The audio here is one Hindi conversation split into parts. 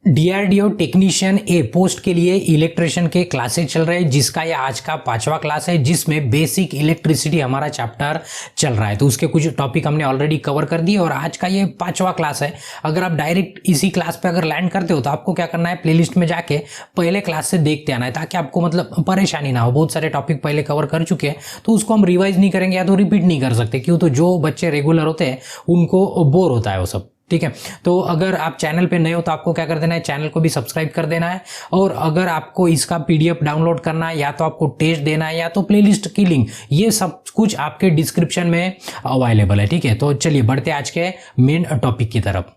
डीआरडीओ टेक्नीशियन ए पोस्ट के लिए इलेक्ट्रिशियन के क्लासेस चल रहे हैं, जिसका ये आज का 5वां क्लास है, जिसमें बेसिक इलेक्ट्रिसिटी हमारा चैप्टर चल रहा है। तो उसके कुछ टॉपिक हमने ऑलरेडी कवर कर दिए और आज का ये 5वां क्लास है। अगर आप डायरेक्ट इसी क्लास पे अगर लैंड करते हो तो आपको क्या करना है, प्लेलिस्ट में जाके पहले क्लास से देखते आना है, ताकि आपको मतलब परेशानी ना हो। बहुत सारे टॉपिक पहले कवर कर चुके हैं तो उसको हम रिवाइज नहीं करेंगे या तो रिपीट नहीं कर सकते, क्यों? तो जो बच्चे रेगुलर होते हैं उनको बोर होता है वो सब, ठीक है। तो अगर आप चैनल पे नए हो तो आपको क्या कर देना है, चैनल को भी सब्सक्राइब कर देना है। और अगर आपको इसका पीडीएफ डाउनलोड करना है या तो आपको टेस्ट देना है या तो प्लेलिस्ट की लिंक, ये सब कुछ आपके डिस्क्रिप्शन में अवेलेबल है, ठीक है। तो चलिए बढ़ते आज के मेन टॉपिक की तरफ।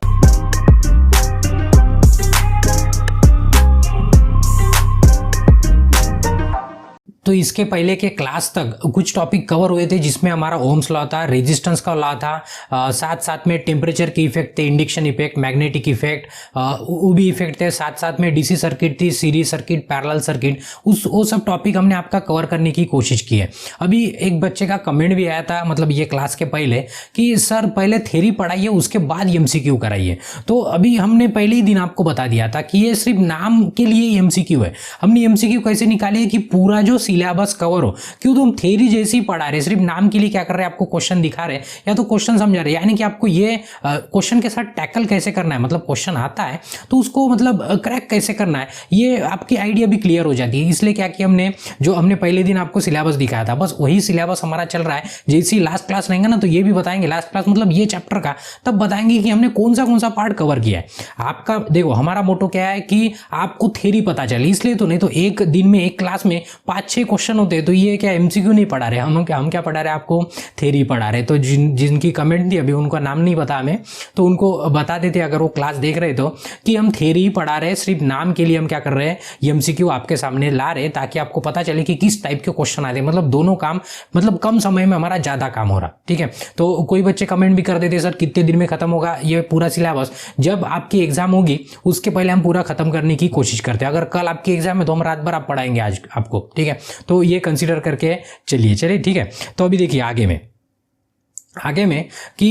तो इसके पहले के क्लास तक कुछ टॉपिक कवर हुए थे, जिसमें हमारा ओम्स लॉ था, रेजिस्टेंस का लॉ था, साथ साथ में टेम्परेचर के इफेक्ट थे, इंडक्शन इफेक्ट, मैग्नेटिक इफेक्ट, वो भी इफेक्ट थे, साथ साथ में डीसी सर्किट थी, सीरीज सर्किट, पैरेलल सर्किट, वो सब टॉपिक हमने आपका कवर करने की कोशिश की है। अभी एक बच्चे का कमेंट भी आया था, मतलब ये क्लास के पहले, कि सर पहले थ्योरी पढ़ाइए उसके बाद एमसीक्यू कराइए। तो अभी हमने पहले ही दिन आपको बता दिया था कि ये सिर्फ नाम के लिए एमसीक्यू है। हमने एमसीक्यू कैसे निकाली है कि पूरा जो सिलेबस कवर हो, क्यों? तो हम थ्योरी जैसी ही पढ़ा रहे, सिर्फ नाम के लिए क्या कर रहे हैं, आपको क्वेश्चन दिखा रहे हैं या तो क्वेश्चन समझा रहे हैं, यानी कि आपको ये क्वेश्चन के साथ टैकल कैसे करना है, मतलब क्वेश्चन आता है तो उसको मतलब क्रैक कैसे करना है, ये आपकी आइडिया भी क्लियर हो जाती है। इसलिए क्या किया हमने, जो हमने पहले दिन आपको सिलेबस दिखाया था, बस वही सिलेबस हमारा चल रहा है। जैसे ही लास्ट क्लास रहेंगे ना तो ये भी बताएंगे, लास्ट क्लास मतलब ये चैप्टर का, तब बताएंगे कि हमने कौन सा पार्ट कवर किया है। आपका देखो, हमारा मोटो क्या है कि आपको थ्योरी पता चले, इसलिए तो, नहीं तो एक दिन में एक क्लास में 5-6 क्वेश्चन होते हैं, तो ये क्या एमसीक्यू नहीं पढ़ा रहे हम क्या पढ़ा रहे हैं, आपको थ्योरी पढ़ा रहे। तो जिनकी कमेंट थी, अभी उनका नाम नहीं पता हमें, तो उनको बता देते अगर वो क्लास देख रहे तो, कि हम थ्योरी ही पढ़ा रहे हैं, सिर्फ नाम के लिए हम क्या कर रहे हैं, एमसीक्यू आपके सामने ला रहे हैं, ताकि आपको पता चले कि किस टाइप के क्वेश्चन आते हैं। मतलब दोनों काम, मतलब कम समय में हमारा ज्यादा काम हो रहा, ठीक है। तो कोई बच्चे कमेंट भी कर देते, सर कितने दिन में खत्म होगा ये पूरा सिलेबस? जब आपकी एग्जाम होगी उसके पहले हम पूरा खत्म करने की कोशिश करते हैं। अगर कल आपकी एग्जाम है तो हम रात भर आप पढ़ाएंगे आज आपको, ठीक है। तो ये कंसीडर करके चलिए, ठीक है। तो अभी देखिए आगे में कि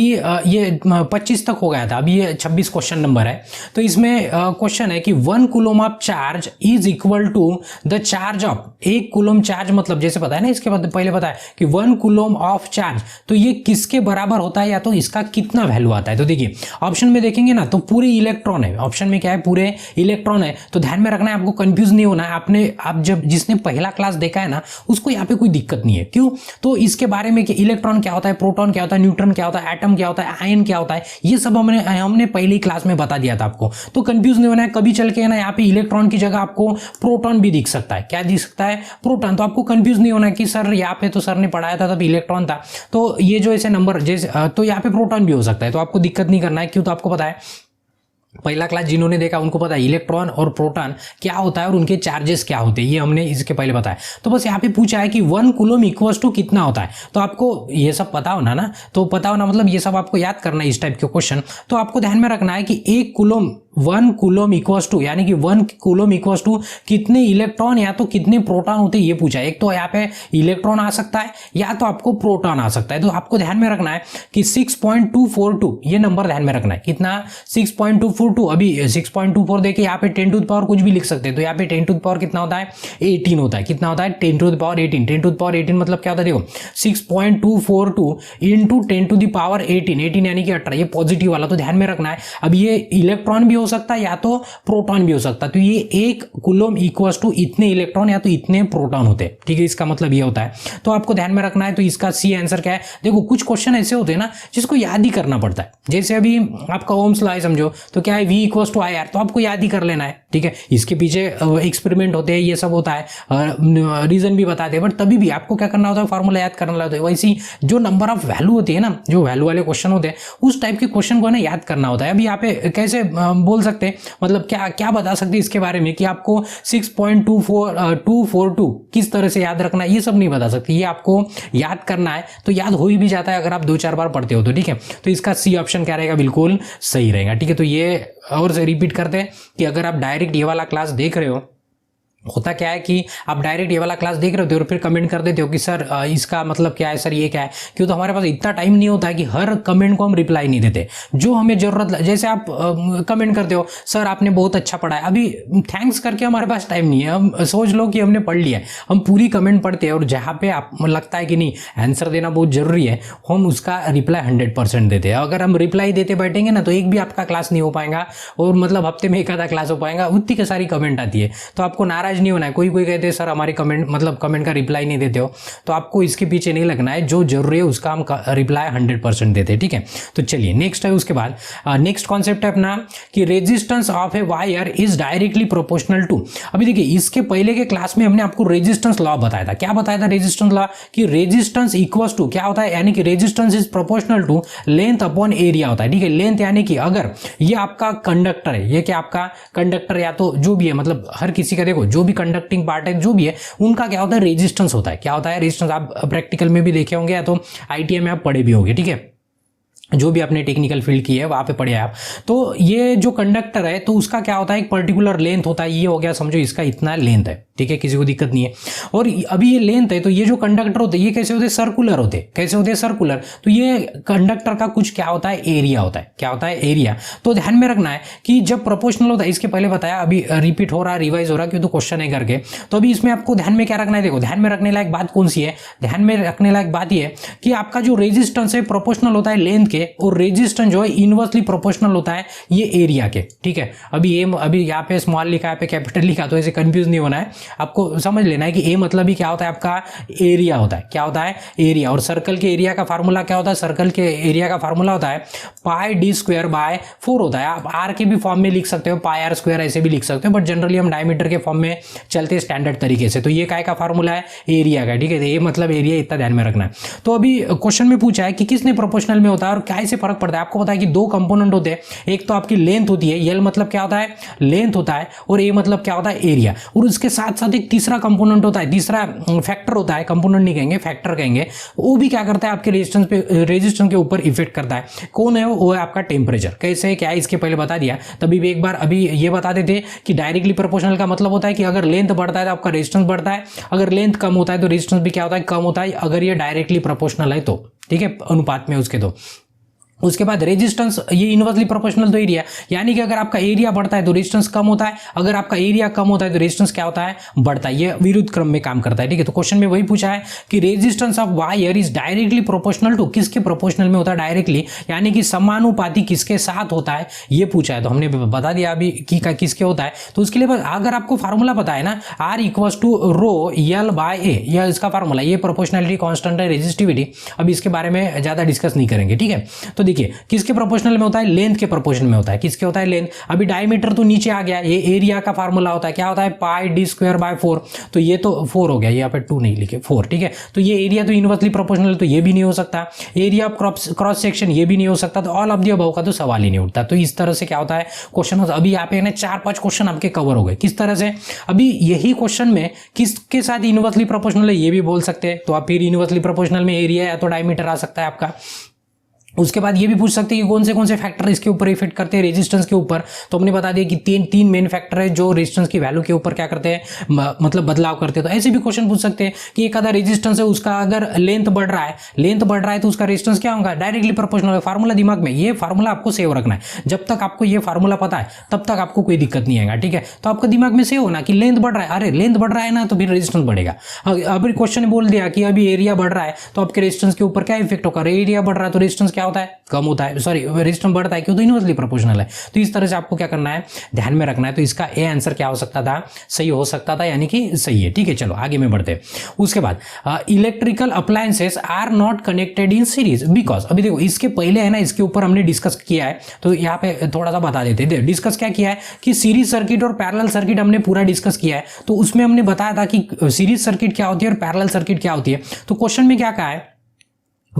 ये 25 तक हो गया था, अभी ये 26 क्वेश्चन नंबर है। तो इसमें क्वेश्चन है कि 1 coulomb of charge is equal to the charge of, 1 coulomb charge मतलब जैसे पता है ना, इसके बाद पहले पता है कि 1 कूलम ऑफ चार्ज, तो ये किसके बराबर होता है या तो इसका कितना वैल्यू आता है। तो देखिए ऑप्शन में देखेंगे ना तो पूरे इलेक्ट्रॉन है, ऑप्शन में क्या है, पूरे इलेक्ट्रॉन है। तो ध्यान में रखना है, आपको कंफ्यूज नहीं होना है। आप जब जिसने पहला क्लास देखा है ना, उसको यहाँ पे कोई दिक्कत नहीं है, क्यों? तो इसके बारे में कि इलेक्ट्रॉन क्या होता है, प्रोटॉन क्या होता है, न्यूट्रॉन क्या होता है, एटम क्या होता है, आयन क्या होता है, ये सब हमने पहली क्लास में बता दिया था आपको। तो कंफ्यूज नहीं होना है। कभी चल के ना यहाँ पे इलेक्ट्रॉन की जगह आपको प्रोटॉन भी दिख सकता है। क्या दिख सकता है? प्रोटॉन। तो आपको कंफ्यूज नहीं होना है कि सर यहाँ पे तो सर ने पढ़ाया था तब इलेक्ट्रॉन था, तो ये जो ऐसे नंबर जैसे, तो यहाँ पे प्रोटॉन भी हो सकता है। तो आपको दिक्कत नहीं करना है, क्यों? तो आपको पता है, पहला क्लास जिन्होंने देखा उनको पता है इलेक्ट्रॉन और प्रोटॉन क्या होता है और उनके चार्जेस क्या होते हैं, ये हमने इसके पहले बताया। तो बस यहाँ पे पूछा है कि 1 कूलम इक्वल्स टू कितना होता है। तो आपको ये सब पता होना ना, तो पता होना मतलब ये सब आपको याद करना है इस टाइप के क्वेश्चन। तो आपको ध्यान में रखना है कि 1 कूलम इक्वल्स टू, यानी कि 1 कूलम इक्वल्स टू कितने इलेक्ट्रॉन या तो कितने प्रोटॉन होते हैं, ये पूछा है। एक तो यहाँ पे इलेक्ट्रॉन आ सकता है या तो आपको प्रोटॉन आ सकता है। तो आपको ध्यान में रखना है कि 6.242 ये नंबर ध्यान में रखना है। कितना? 6.242। अभी 6.24 देखिए, यहाँ पे 10 टू द पावर कुछ भी लिख सकते हैं। तो यहाँ पे 10 टू द पावर कितना होता है? 18 होता है। कितना होता है? 10 to the power 18। 10 to the power 18 मतलब क्या होता है, देखो 6.242 इंटू 10 टू द पावर 18 यानी कि 18, ये पॉजिटिव वाला। तो ध्यान में रखना है। अब ये इलेक्ट्रॉन भी हो सकता है या तो प्रोटॉन भी हो सकता है। तो ये 1 कूलम इक्वल्स टू इतने इलेक्ट्रॉन या तो इतने प्रोटॉन होते हैं, ठीक है। इसका मतलब ये होता है। तो आपको ध्यान में रखना है। तो इसका सी आंसर क्या है? देखो कुछ क्वेश्चन ऐसे होते हैं ना जिसको याद ही करना पड़ता है। जैसे अभी आपका ओम्स लॉ है, समझो, तो क्या है, V इक्वल्स टू IR, तो आपको याद ही कर लेना है, ठीक है। इसके पीछे एक्सपेरिमेंट होते हैं, ये सब होता है, रीजन भी बताते हैं, बट तभी भी आपको क्या करना होता है, फॉर्मूला याद करना होता है। वैसी जो नंबर ऑफ वैल्यू होती है ना, जो वैल्यू वाले क्वेश्चन होते हैं, उस टाइप के क्वेश्चन को ना याद करना होता है। अभी यहाँ पे कैसे बोल सकते हैं, मतलब क्या बता सकते हैं इसके बारे में कि आपको 6.242 किस तरह से याद रखना है, ये सब नहीं बता सकते। ये आपको याद करना है, तो याद हो ही भी जाता है अगर आप 2-4 बार पढ़ते हो तो, ठीक है। तो इसका सी ऑप्शन क्या रहेगा, बिल्कुल सही रहेगा, ठीक है। तो ये और से रिपीट करते हैं कि अगर आप डायरेक्ट ये वाला क्लास देख रहे हो होता क्या है कि आप डायरेक्ट ये वाला क्लास देख रहे होते हो और फिर कमेंट कर देते हो कि सर इसका मतलब क्या है, सर ये क्या है। क्यों? तो हमारे पास इतना टाइम नहीं होता है कि हर कमेंट को हम रिप्लाई नहीं देते। जो हमें जरूरत, जैसे आप कमेंट करते हो सर आपने बहुत अच्छा पढ़ा है, अभी थैंक्स करके हमारे पास टाइम नहीं है। हम सोच लो कि हमने पढ़ लिया है, हम पूरी कमेंट पढ़ते हैं और जहाँ पे आप लगता है कि नहीं आंसर देना बहुत जरूरी है, हम उसका रिप्लाई 100% देते हैं। अगर हम रिप्लाई देते बैठेंगे ना तो एक भी आपका क्लास नहीं हो पाएगा, और मतलब हफ्ते में एक आधा क्लास हो पाएगा, उतनी की सारी कमेंट आती है। तो आपको नाराज नहीं होना है। कोई कहते हैं सर हमारी कमेंट मतलब कमेंट का रिप्लाई नहीं देते हो, तो आपको इसके पीछे नहीं लगना है। जो जरूरी है उसका हम रिप्लाई 100% देते हैं, ठीक है। तो चलिए नेक्स्ट है, उसके बाद नेक्स्ट कॉन्सेप्ट है अपना कि resistance of a wire is directly proportional to. अभी देखिए इसके पहले के क्लास में हमने आपको रेजिस्टेंस लॉ बताया था। क्या बताया था रेजिस्टेंस लॉ? कि रेजिस्टेंस इक्वल्स टू क्या होता है, यानी कि resistance is proportional to length upon area होता है, ठीक है। लेंथ यानी कि अगर ये आपका कंडक्टर है, ये क्या आपका कंडक्टर या तो जो भी है, मतलब हर किसी का देखो जो भी कंडक्टिंग पार्ट है जो भी है उनका क्या होता है, रेजिस्टेंस होता है। क्या होता है? रेजिस्टेंस। आप प्रैक्टिकल में भी देखे होंगे या तो आईटीआई में आप पढ़े भी होंगे, ठीक है। जो भी आपने टेक्निकल फील्ड की है वहां पे पढ़े आप। तो ये जो कंडक्टर है तो उसका क्या होता है, एक पर्टिकुलर लेंथ होता है। ये हो गया, समझो इसका इतना लेंथ है, ठीक है, किसी को दिक्कत नहीं है। और अभी ये लेंथ है तो ये जो कंडक्टर होते हैं ये कैसे होते हैं, सर्कुलर होते हैं। कैसे होते हैं? सर्कुलर। तो ये कंडक्टर का कुछ क्या होता है, एरिया होता है। क्या होता है? एरिया। तो ध्यान में रखना है कि जब प्रोपोर्शनल होता है, इसके पहले बताया, अभी रिपीट हो रहा है, रिवाइज हो रहा है क्यों, तो क्वेश्चन है करके। तो अभी इसमें आपको ध्यान में क्या रखना है, देखो ध्यान में रखने लायक बात कौन सी है, ध्यान में रखने लायक बात ये है कि आपका जो रेजिस्टेंस है प्रोपोर्शनल होता है लेंथ के, और रेजिस्टेंस जो है इनवर्सली प्रोपोर्शनल होता है ये एरिया के, ठीक है। अभी यहाँ पे स्मॉल लिखा है, पे कैपिटल लिखा, तो ऐसे कंफ्यूज नहीं होना है। आपको समझ लेना है कि ए मतलब ही क्या होता है, आपका एरिया होता है। क्या होता है? एरिया। और सर्कल के एरिया का फार्मूला क्या होता है, सर्कल के एरिया का फार्मूला होता है पाई डी स्क्वायर बाय 4 होता है। आप आर के भी फॉर्म में लिख सकते हो, पाई आर स्क्वायर ऐसे भी लिख सकते हो, बट जनरली हम डायमीटर के फॉर्म में चलते हैं स्टैंडर्ड तरीके से। तो ये काय का फार्मूला है, एरिया का, ठीक है। ये मतलब एरिया, इतना ध्यान में रखना है। तो अभी क्वेश्चन में पूछा है कि किसने प्रोपोर्शनल में होता है और क्या से फर्क पड़ता है। आपको पता है कि दो कंपोनेंट होते हैं, एक तो आपकी लेंथ होती है, एल मतलब क्या होता है, लेंथ होता है, और ए मतलब क्या होता है, एरिया। और उसके साथ साथ एक तीसरा कंपोनेंट होता है, तीसरा फैक्टर होता है, कंपोनेंट नहीं कहेंगे फैक्टर कहेंगे। वो भी क्या करता है, आपके रेजिस्टेंस के ऊपर इफेक्ट करता है। कौन है वो है आपका टेम्परेचर। कैसे क्या है इसके पहले बता दिया, तभी भी एक बार अभी ये बता देते कि डायरेक्टली प्रोपोर्शनल का मतलब होता है कि अगर लेंथ बढ़ता है तो आपका रेजिस्टेंस बढ़ता है, अगर लेंथ कम होता है तो रेजिस्टेंस भी क्या होता है, कम होता है, अगर ये डायरेक्टली प्रोपोर्शनल है तो, ठीक है, अनुपात में उसके। तो उसके बाद रेजिस्टेंस, ये इनवर्सली प्रोपोर्शनल तो एरिया, यानी कि अगर आपका एरिया बढ़ता है तो रेजिस्टेंस कम होता है, अगर आपका एरिया कम होता है तो रेजिस्टेंस क्या होता है, बढ़ता है। ये विरुद्ध क्रम में काम करता है, ठीक है। तो क्वेश्चन में वही पूछा है कि resistance of wire is directly proportional to, किसके प्रोपोर्शनल में होता है, डायरेक्टली, यानी कि समानुपाती किसके साथ होता है, ये पूछा है। तो हमने बता दिया अभी कि किसके होता है। तो उसके लिए अगर आपको फार्मूला पता है ना, R equals to rho L by A, यह इसका फार्मूला, ये प्रोपोर्शनलिटी कांस्टेंट है, रेजिस्टिविटी, अभी इसके बारे में ज्यादा डिस्कस नहीं करेंगे, ठीक है। तो देखिए किसके प्रोपोर्शनल में होता है, लेंथ के प्रोपोर्शनल में होता है। किसके होता है, लेंथ। अभी डायमीटर तो नीचे आ गया, ये एरिया का फार्मूला होता है, क्या होता है, पाई डी स्क्वायर बाय 4। तो ये तो 4 हो गया, यहाँ पे 2 नहीं लिखे, 4, ठीक है। तो ये एरिया तो इनवर्सली प्रोपोर्शनल, तो ये भी नहीं हो सकता। एरिया ऑफ क्रॉस सेक्शन, ये भी नहीं हो सकता। तो ऑल ऑफ द अबव का तो सवाल ही नहीं उठता। तो इस तरह से क्या होता है क्वेश्चन। अभी यहाँ पे 4-5 क्वेश्चन आपके कवर हो गए। किस तरह से, अभी यही क्वेश्चन में किसके साथ इनवर्सली प्रोपोर्शनल है ये भी बोल सकते हैं। तो आप फिर इनवर्सली प्रोपोर्शनल में एरिया या तो डायमीटर आ सकता है आपका। उसके बाद ये भी पूछ सकते हैं कि कौन से फैक्टर इसके ऊपर इफेक्ट करते हैं, रेजिस्टेंस के ऊपर। तो हमने बता दिया कि तीन मेन फैक्टर है जो रेजिस्टेंस की वैल्यू के ऊपर क्या करते हैं, मतलब बदलाव करते हैं। तो ऐसे भी क्वेश्चन पूछ सकते हैं कि एक आधा रेजिस्टेंस है, उसका अगर लेंथ बढ़ रहा है तो उसका रेजिस्टेंस क्या होगा, डायरेक्टली प्रोपोर्शनल है। फार्मूला दिमाग में, ये फार्मूला आपको सेव रखना है। जब तक आपको ये फार्मूला पता है तब तक आपको कोई दिक्कत नहीं आएगा, ठीक है। तो आपका दिमाग में सेव होना कि लेंथ बढ़ रहा है, अरे लेंथ बढ़ रहा है ना तो फिर रेजिस्टेंस बढ़ेगा। अभी क्वेश्चन ने बोल दिया कि अभी एरिया बढ़ रहा है तो आपके रेजिस्टेंस के ऊपर क्या इफेक्ट होगा, एरिया बढ़ रहा है तो रेजिस्टेंस क्या होता है, कम होता है, सॉरी रेजिस्टेंस बढ़ता है, क्यों, तो इनवर्सली प्रोपोर्शनल है। तो इस तरह से आपको क्या करना है, ध्यान में रखना है। तो इसका ए आंसर क्या हो सकता था, सही हो सकता था, यानी कि सही है, ठीक है। चलो आगे में बढ़ते हैं। उसके बाद electrical appliances are not connected in series because, अभी देखो इसके पहले है ना, इसके ऊपर हमने डिस्कस किया है, तो यहाँ पे थोड़ा सा बता देते हैं। डिस्कस क्या किया है कि सीरीज सर्किट और पैरेलल सर्किट हमने पूरा डिस्कस किया है। तो उसमें हमने बताया था कि सीरीज सर्किट क्या होती है और पैरेलल सर्किट क्या होती है। तो क्वेश्चन में क्या कहा है,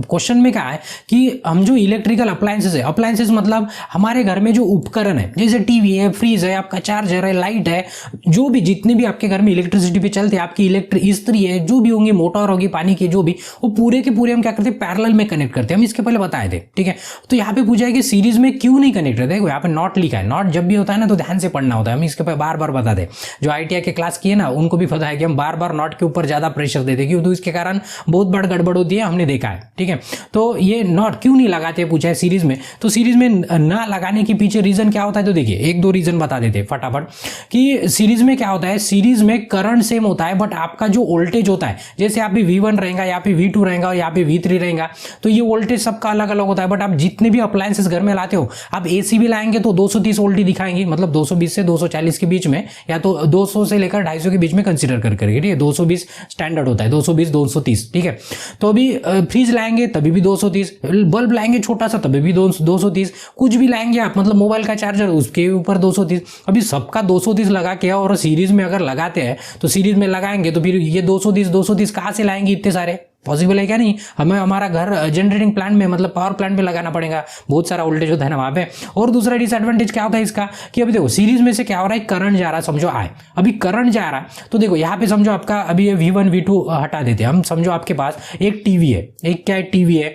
क्वेश्चन में क्या है कि हम जो इलेक्ट्रिकल अप्लायंसेस है, अप्लायंसेस मतलब हमारे घर में जो उपकरण है, जैसे टीवी है, फ्रिज है, आपका चार्जर है, लाइट है, जो भी जितने भी आपके घर में इलेक्ट्रिसिटी पे चलते हैं, आपकी इलेक्ट्रिक इस्त्री है, जो भी होंगे, मोटर होगी पानी की, जो भी, वो पूरे के पूरे हम क्या करते हैं, पैरेलल में कनेक्ट करते हैं। हम इसके पहले बताए थे, ठीक है। तो यहाँ पे पूछा है कि सीरीज में क्यों नहीं कनेक्ट रहते। देखो यहाँ पे नॉट लिखा है, नॉट जब भी होता है ना तो ध्यान से पढ़ना होता है। हम इसके पे बार बार बता दे, जो ITI के क्लास किए ना उनको भी पता है कि हम बार बार नॉट के ऊपर ज्यादा प्रेशर देते, क्यों तो इसके कारण बहुत बड़ गड़बड़ होती है, हमने देखा है, ठीक है। तो ये नॉट क्यों नहीं लगाते पूछा है सीरीज में। तो सीरीज में ना लगाने के पीछे रीजन क्या होता है, तो देखिए एक दो रीजन बता देते फटाफट कि सीरीज में क्या होता है, सीरीज में करंट सेम होता है, बट आपका जो वोल्टेज होता है, जैसे यहाँ पे V1 रहेगा, यहाँ पे V2 रहेगा और यहाँ पे V3 रहेगा, तो ये वोल्टेज सबका अलग अलग होता है। बट आप जितने भी अप्लायंसेस घर में लाते हो, आप AC भी लाएंगे तो 230 वोल्ट ही दिखाएंगे, मतलब 220 से 240 के बीच में, या तो 200 से लेकर 250 के बीच में कंसीडर करके, ठीक है। 220 स्टैंडर्ड होता है, 220 230, ठीक है। तो अभी फ्रिज लाएंगे तभी भी 230, बल्ब लाएंगे छोटा सा तभी भी 230, कुछ भी लाएंगे आप, मतलब मोबाइल का चार्जर उसके ऊपर 230। अभी सबका 230 लगा के और सीरीज में अगर लगाते हैं तो सीरीज में लगाएंगे तो फिर ये 230 कहाँ से लाएंगे इतने सारे, पॉसिबल है क्या नहीं। हमें हमारा घर जनरेटिंग प्लांट में, मतलब पावर प्लांट में लगाना पड़ेगा, बहुत सारा वोल्टेज होता है ना वहां पे। और दूसरा डिसएडवांटेज क्या होता है इसका कि अभी देखो सीरीज में से क्या हो रहा है, करंट जा रहा है, समझो आए, अभी करंट जा रहा है तो देखो यहाँ पे समझो आपका अभी ये V1 V2 हटा देते हैं हम, समझो आपके पास एक टीवी है, एक क्या है टीवी है,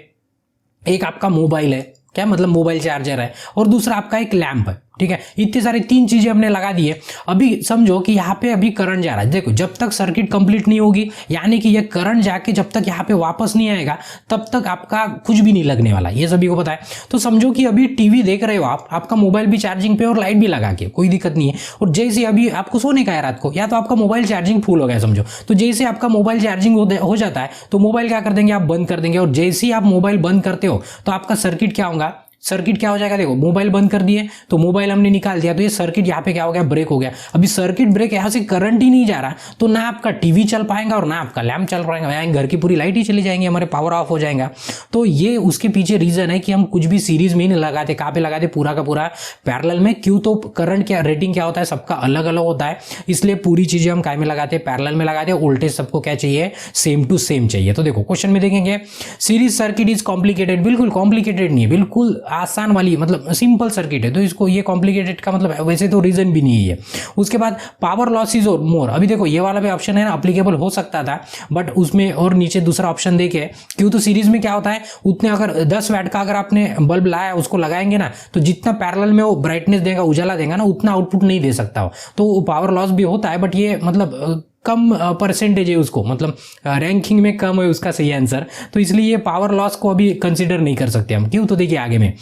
एक आपका मोबाइल है, क्या मतलब मोबाइल चार्जर है, और दूसरा आपका एक लैंप है, ठीक है। इतने सारे तीन चीजें हमने लगा दी है। अभी समझो कि यहाँ पे अभी करंट जा रहा है, देखो जब तक सर्किट कंप्लीट नहीं होगी, यानी कि ये करंट जाके जब तक यहाँ पे वापस नहीं आएगा तब तक आपका कुछ भी नहीं लगने वाला, ये सभी को पता है। तो समझो कि अभी टीवी देख रहे हो आप, आपका मोबाइल भी चार्जिंग पे और लाइट भी लगा के, कोई दिक्कत नहीं है। और जैसे अभी आपको सोने का है रात को, या तो आपका मोबाइल चार्जिंग फुल हो गया समझो, तो जैसे आपका मोबाइल चार्जिंग हो जाता है तो मोबाइल क्या कर देंगे, आप बंद कर देंगे। और जैसे ही आप मोबाइल बंद करते हो तो आपका सर्किट क्या होगा, सर्किट क्या हो जाएगा, देखो मोबाइल बंद कर दिए तो मोबाइल हमने निकाल दिया, तो ये सर्किट यहाँ पे क्या हो गया, ब्रेक हो गया। अभी सर्किट ब्रेक, यहाँ से करंट ही नहीं जा रहा, तो ना आपका टीवी चल पाएगा और ना आपका लैंप चल पाएगा, यहाँ घर की पूरी लाइट ही चली जाएंगी, हमारे पावर ऑफ हो जाएगा। तो ये उसके पीछे रीजन है कि हम कुछ भी सीरीज में नहीं लगाते, कहाँ पे लगाते, पूरा का पूरा पैरेलल में। क्यों तो करंट क्या रेटिंग क्या होता है, सबका अलग अलग होता है, इसलिए पूरी चीजें हम काय में लगाते हैं, पैरेलल में लगाते हैं। वोल्टेज सबको क्या चाहिए, सेम टू सेम चाहिए। तो देखो क्वेश्चन में देखेंगे, सीरीज सर्किट इज कॉम्प्लिकेटेड, बिल्कुल कॉम्प्लिकेटेड नहीं है, बिल्कुल आसान वाली, मतलब सिंपल सर्किट है, तो इसको ये कॉम्प्लिकेटेड का मतलब वैसे तो रीजन भी नहीं है। उसके बाद पावर लॉसेस और मोर, अभी देखो ये वाला भी ऑप्शन है ना अप्लीकेबल हो सकता था, बट उसमें और नीचे दूसरा ऑप्शन देखे, क्यों तो सीरीज में क्या होता है, उतने अगर 10 वाट का अगर आपने बल्ब लाया उसको लगाएंगे ना, तो जितना पैरेलल में वो ब्राइटनेस देगा, उजाला देगा ना, उतना आउटपुट नहीं दे सकता हो, तो पावर लॉस भी होता है। बट ये मतलब कम परसेंटेज है उसको, मतलब रैंकिंग में कम है उसका सही आंसर, तो इसलिए ये पावर लॉस को अभी कंसिडर नहीं कर सकते हम। क्यों तो देखिए आगे में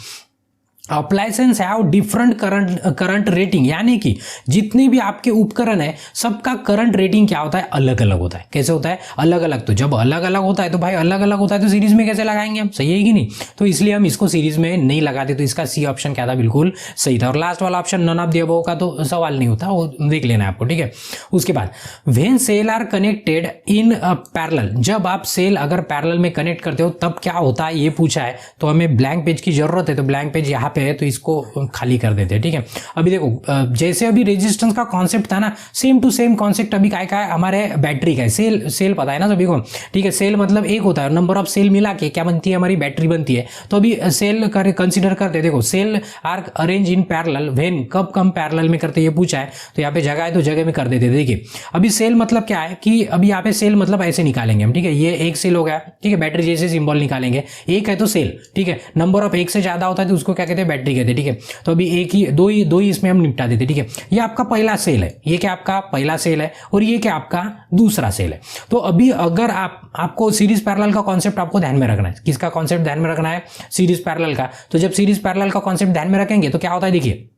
appliances have different current rating, यानी कि जितने भी आपके उपकरण है सबका करंट रेटिंग क्या होता है, अलग अलग होता है। कैसे होता है, अलग अलग। तो जब अलग अलग होता है तो भाई अलग अलग होता है, तो सीरीज में कैसे लगाएंगे हम, सही है कि नहीं। तो इसलिए हम इसको सीरीज में नहीं लगाते, तो इसका सी ऑप्शन क्या था, बिल्कुल सही था। और लास्ट वाला option none of the above का तो सवाल नहीं होता, वो देख लेना है आपको, ठीक है। उसके बाद when cell are connected in parallel, जब आप सेल अगर पैरेलल में कनेक्ट करते हो तब क्या होता है, ये पूछा है। तो हमें ब्लैंक पेज की जरूरत है, तो ब्लैंक पेज यहाँ पे है, तो इसको खाली कर देते हैं, ठीक है। अभी देखो जैसे अभी रेजिस्टेंस का कॉन्सेप्ट था ना, सेम टू सेम कॉन्सेप्ट अभी काय का है, हमारे बैटरी का है। सेल पता है ना सभी को, ठीक है। सेल मतलब एक होता है, नंबर ऑफ सेल मिला के क्या बनती है, हमारी बैटरी बनती है। तो अभी सेल कंसिडर करते हैं, देखो cell are arrange in parallel when, कब कम पैरेलल में करते ये पूछा है, तो यहाँ पे जगह है तो जगह में कर देते। देखिए अभी सेल मतलब क्या है कि अभी यहाँ पे सेल मतलब ऐसे निकालेंगे हम, ठीक है। ये एक सेल हो गया, ठीक है, बैटरी जैसे सिंबल निकालेंगे, एक है तो सेल, ठीक है। नंबर ऑफ एक से ज्यादा होता है तो उसको क्या कहते हैं, बैटरी कहते हैं, ठीक है। तो अभी एक ही दो ही इसमें हम निपटा देते, ठीक है। ये आपका पहला सेल है, ये क्या आपका पहला सेल है, और ये क्या आपका दूसरा सेल है। तो अभी अगर आपको सीरीज पैरेलल का कॉन्सेप्ट आपको ध्यान में रखना है, किसका कॉन्सेप्ट ध्यान में रखना है, सीरीज पैरेलल का। तो जब सीरीज पैरेलल का कॉन्सेप्ट ध्यान में रखेंगे तो क्या होता है, देखिए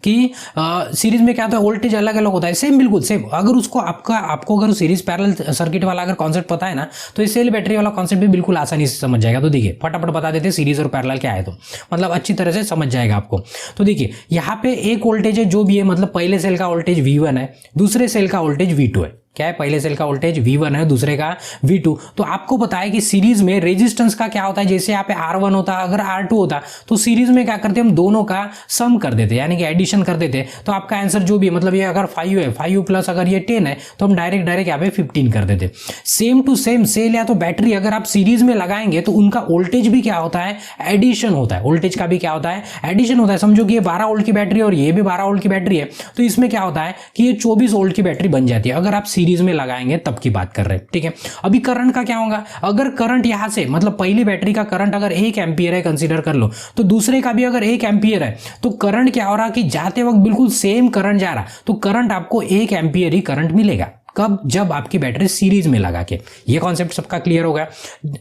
कि सीरीज में क्या होता है, वोल्टेज अलग अलग होता है, सेम बिल्कुल सेम। अगर उसको आपको अगर सीरीज पैरेलल सर्किट वाला अगर कॉन्सेप्ट पता है ना, तो इस सेल बैटरी वाला कॉन्सेप्ट भी बिल्कुल आसानी से समझ जाएगा। तो देखिए फटाफट बता देते सीरीज और पैरेलल क्या है, तो मतलब अच्छी तरह से समझ जाएगा आपको। तो देखिए यहाँ पे एक वोल्टेज है जो भी है, मतलब पहले सेल का वोल्टेज V1 है, दूसरे सेल का वोल्टेज V2 है, क्या है, पहले सेल का वोल्टेज V1 है, दूसरे का V2। तो आपको पता है कि सीरीज में रेजिस्टेंस का क्या होता है, जैसे यहाँ पे R1 होता, अगर R2 होता तो सीरीज में क्या करते हम दोनों का सम कर देते, यानी कि एडिशन कर देते। तो आपका आंसर जो भी है, मतलब ये अगर 5 है, 5 प्लस अगर ये 10 है तो हम डायरेक्ट यहाँ पे 15 कर देते। सेम टू सेम सेल या तो बैटरी अगर आप सीरीज में लगाएंगे तो उनका वोल्टेज भी क्या होता है, एडिशन होता है। वोल्टेज का भी क्या होता है, एडिशन होता है। समझो कि ये 12 वोल्ट की बैटरी और ये भी 12 वोल्ट की बैटरी है, तो इसमें क्या होता है कि ये 24 वोल्ट की बैटरी बन जाती है अगर आप सीरीज में लगाएंगे, तब की बात कर रहे हैं, ठीक है। अभी करंट का क्या होगा, अगर करंट यहां से, मतलब पहली बैटरी का करंट अगर 1 एम्पियर है कंसीडर कर लो, तो दूसरे का भी अगर 1 एम्पियर है, तो करंट क्या हो रहा कि जाते वक्त बिल्कुल सेम करंट जा रहा, तो करंट आपको 1 एम्पियर ही करंट मिलेगा। कब, जब आपकी बैटरी सीरीज में लगा के। ये कॉन्सेप्ट सबका क्लियर होगा।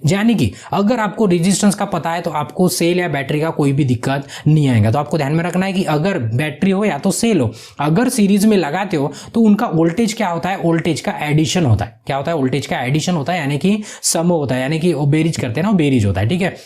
यानी कि अगर आपको रेजिस्टेंस का पता है तो आपको सेल या बैटरी का कोई भी दिक्कत नहीं आएगा। तो आपको ध्यान में रखना है कि अगर बैटरी हो या तो सेल हो, अगर सीरीज में लगाते हो तो उनका वोल्टेज क्या होता है, वोल्टेज का एडिशन होता है। क्या होता है, वोल्टेज का एडिशन होता है, यानी कि सम होता है, यानी कि वो बेरीज करते हैं ना, वो बेरीज होता है, ठीक है।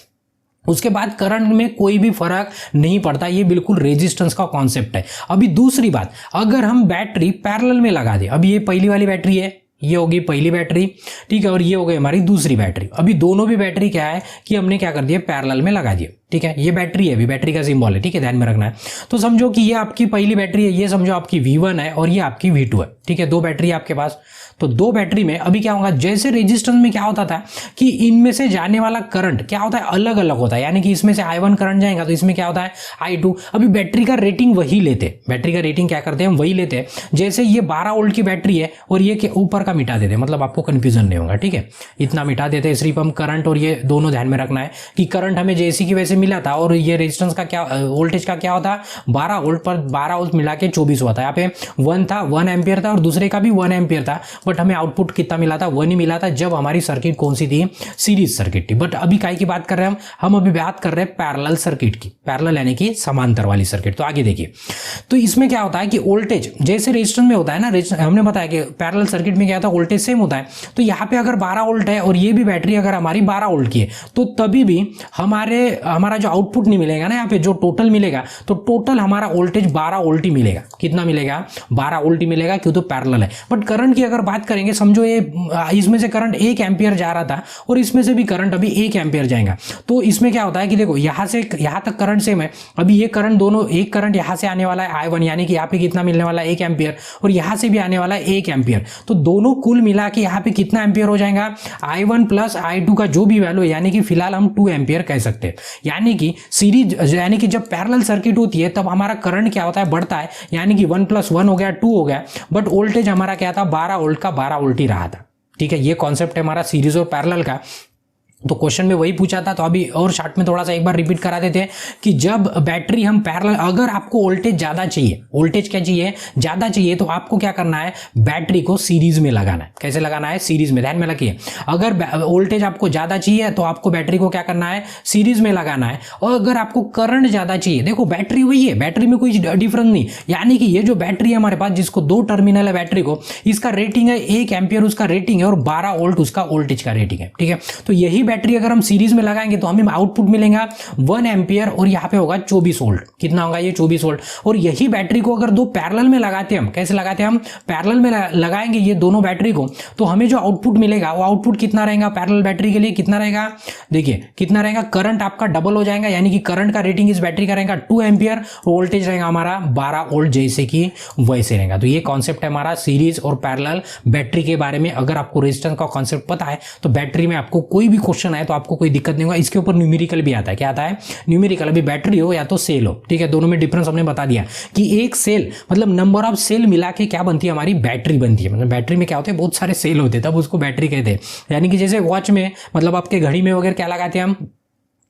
उसके बाद करंट में कोई भी फर्क नहीं पड़ता। ये बिल्कुल रेजिस्टेंस का कॉन्सेप्ट है। अभी दूसरी बात, अगर हम बैटरी पैरेलल में लगा दें, अभी ये पहली वाली बैटरी है, ये होगी पहली बैटरी, ठीक है, और ये हो गई हमारी दूसरी बैटरी। अभी दोनों भी बैटरी क्या है कि हमने क्या कर दिया, पैरेलल में लगा दिया, ठीक है। ये बैटरी है, अभी बैटरी का सिंबल है, ठीक है, ध्यान में रखना है। तो समझो कि ये आपकी पहली बैटरी है, ये समझो आपकी V1 है और ये आपकी V2 है, ठीक है। दो बैटरी है आपके पास। तो दो बैटरी में अभी क्या होगा, जैसे रेजिस्टेंस में क्या होता था कि इनमें से जाने वाला करंट क्या होता है, अलग अलग होता है। यानी कि इसमें से I1 करंट जाएगा तो इसमें क्या होता है, I2। अभी बैटरी का रेटिंग वही लेते, बैटरी का रेटिंग क्या करते हैं, हम वही लेते हैं। जैसे ये 12 वोल्ट की बैटरी है और ये के ऊपर का मिटा देते, मतलब आपको कंफ्यूजन नहीं होगा, ठीक है। इतना मिटा देते हैं, सिर्फ हम करंट और ये दोनों ध्यान में रखना है कि करंट हमें जैसी की वैसे मिला था और ये रेजिस्टेंस का क्या, वोल्टेज का क्या होता, 12 वोल्ट पर 12 वोल्ट मिला के 24 हुआ था। यहाँ पे 1 था, 1 एम्पियर था और दूसरे का भी 1 एम्पियर था, बट हमें आउटपुट कितना मिला था, 1 ही मिला था, जब हमारी सर्किट कौन सी थी, सीरीज सर्किट थी। बट अभी काय की बात कर रहे हैं हम अभी बात कर रहे हैं पैरेलल सर्किट की, पैरेलल यानी कि समांतर वाली सर्किट। तो आगे देखिए, तो इसमें क्या होता है कि वोल्टेज जैसे रेजिस्टेंस में होता है ना, हमने बताया कि पैरेलल सर्किट में क्या होता है, वोल्टेज सेम होता है। तो यहाँ पे अगर 12 वोल्ट है और ये भी बैटरी अगर हमारी 12 वोल्ट की है, तो तभी भी हमारा जो आउटपुट नहीं मिलेगा ना, यहाँ पे जो टोटल मिलेगा, तो टोटल हमारा वोल्टेज 12 वोल्ट ही मिलेगा। कितना मिलेगा, 12 वोल्ट ही मिलेगा, क्यों, तो पैरेलल है। बट करंट की अगर बात करेंगे, समझो ये इसमें से करंट 1 एम्पियर जा रहा था और इसमें से भी करंट अभी 1 एम्पियर जाएगा। तो इसमें क्या होता है कि देखो, यहां से यहां तक करंट सेम है। अभी ये करंट दोनों, एक करंट यहां से आने वाला है I1, यानी कि यहाँ पे कितना मिलने वाला है, 1 एम्पियर, और यहां से भी आने वाला है 1 एम्पियर। तो दोनों कुल मिला के यहाँ पे कितना एम्पियर हो जाएगा, I1 प्लस I2 का जो भी वैल्यू, यानी कि फिलहाल हम 2 एम्पियर कह सकते हैं। यानी कि सीरीज, यानी कि जब पैरेलल सर्किट होती है तब हमारा करंट क्या होता है, बढ़ता है, यानी कि 1 + 1 हो गया, 2 हो गया। बट वोल्टेज हमारा क्या था, 12 वोल्ट का 12 वोल्ट ही रहा था, ठीक है। ये कॉन्सेप्ट है हमारा सीरीज और पैरेलल का। तो क्वेश्चन में वही पूछा था, तो अभी और शॉर्ट में थोड़ा सा एक बार रिपीट करा देते हैं कि जब बैटरी हम पैरेलल, अगर आपको वोल्टेज ज्यादा चाहिए, वोल्टेज क्या चाहिए, ज्यादा चाहिए, तो आपको क्या करना है, बैटरी को सीरीज में लगाना है। कैसे लगाना है, सीरीज में, ध्यान में रखिए। अगर वोल्टेज आपको ज्यादा चाहिए तो आपको बैटरी को क्या करना है, सीरीज में लगाना है। और अगर आपको करंट ज्यादा चाहिए, देखो बैटरी वही है, बैटरी में कोई डिफरेंस नहीं। यानी कि ये जो बैटरी है हमारे पास, जिसको 2 टर्मिनल है बैटरी को, इसका रेटिंग है 1 एम्पियर उसका रेटिंग है और 12 वोल्ट उसका वोल्टेज का रेटिंग है, ठीक है। तो यही बैटरी अगर हम सीरीज में लगाएंगे तो हमें आउटपुट मिलेगा 1 एम्पियर और यहाँ पे होगा 24 वोल्ट। कितना होगा ये, 24 वोल्ट। और यही बैटरी को अगर 2 पैरेलल में लगाते हैं हम, कैसे लगाते हैं हम, पैरेलल में लगाएंगे ये दोनों बैटरी को, तो हमें जो आउटपुट मिलेगा वो आउटपुट कितना रहेगा, पैरेलल बैटरी के लिए कितना रहेगा, देखिए कितना रहेगा, करंट आपका डबल हो जाएगा। यानी कि करंट का रेटिंग इस बैटरी का रहेगा 2 एम्पियर, वोल्टेज रहेगा हमारा 12 वोल्ट, जैसे कि वैसे रहेगा। तो ये कॉन्सेप्ट है हमारा सीरीज और पैरेलल बैटरी के बारे में। अगर आपको रेजिस्टेंस का कॉन्सेप्ट पता है तो बैटरी में आपको कोई भी क्वेश्चन आए तो आपको कोई दिक्कत नहीं होगा। इसके ऊपर न्यूमेरिकल भी आता है, क्या आता है, न्यूमेरिकल। अभी बैटरी हो या तो सेल हो, ठीक है, दोनों में डिफरेंस हमने बता दिया कि एक सेल मतलब नंबर ऑफ सेल मिला के क्या बनती है, हमारी बैटरी बनती है। मतलब बैटरी में क्या होते हैं, बहुत सारे सेल होते हैं, तब उसको बैटरी कहते हैं। यानी कि जैसे वॉच में, मतलब आपके घड़ी में वगैरह क्या लगाते हैं हम,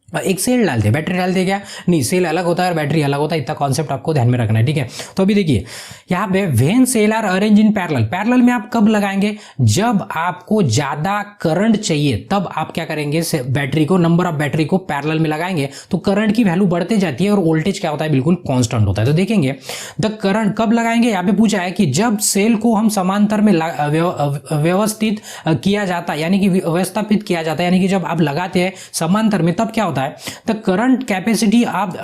एक सेल डालते हैं, बैटरी डालते हैं क्या, नहीं, सेल अलग होता है और बैटरी अलग होता है। इतना कॉन्सेप्ट आपको ध्यान में रखना है, ठीक है। तो अभी देखिए यहाँ पे when cell are arrange in parallel, parallel में आप कब लगाएंगे, जब आपको ज्यादा करंट चाहिए, तब आप क्या करेंगे, बैटरी को, नंबर ऑफ बैटरी को पैरेलल में लगाएंगे तो करंट की वैल्यू बढ़ते जाती है और वोल्टेज क्या होता है, बिल्कुल कांस्टेंट होता है। तो देखेंगे द करंट कब लगाएंगे, यहाँ पे पूछा है कि जब सेल को हम समांतर में व्यवस्थित किया जाता है, यानी कि व्यवस्थापित किया जाता है, यानी कि जब आप लगाते हैं समांतर में, तब क्या होता है, है द करंट कैपेसिटी आप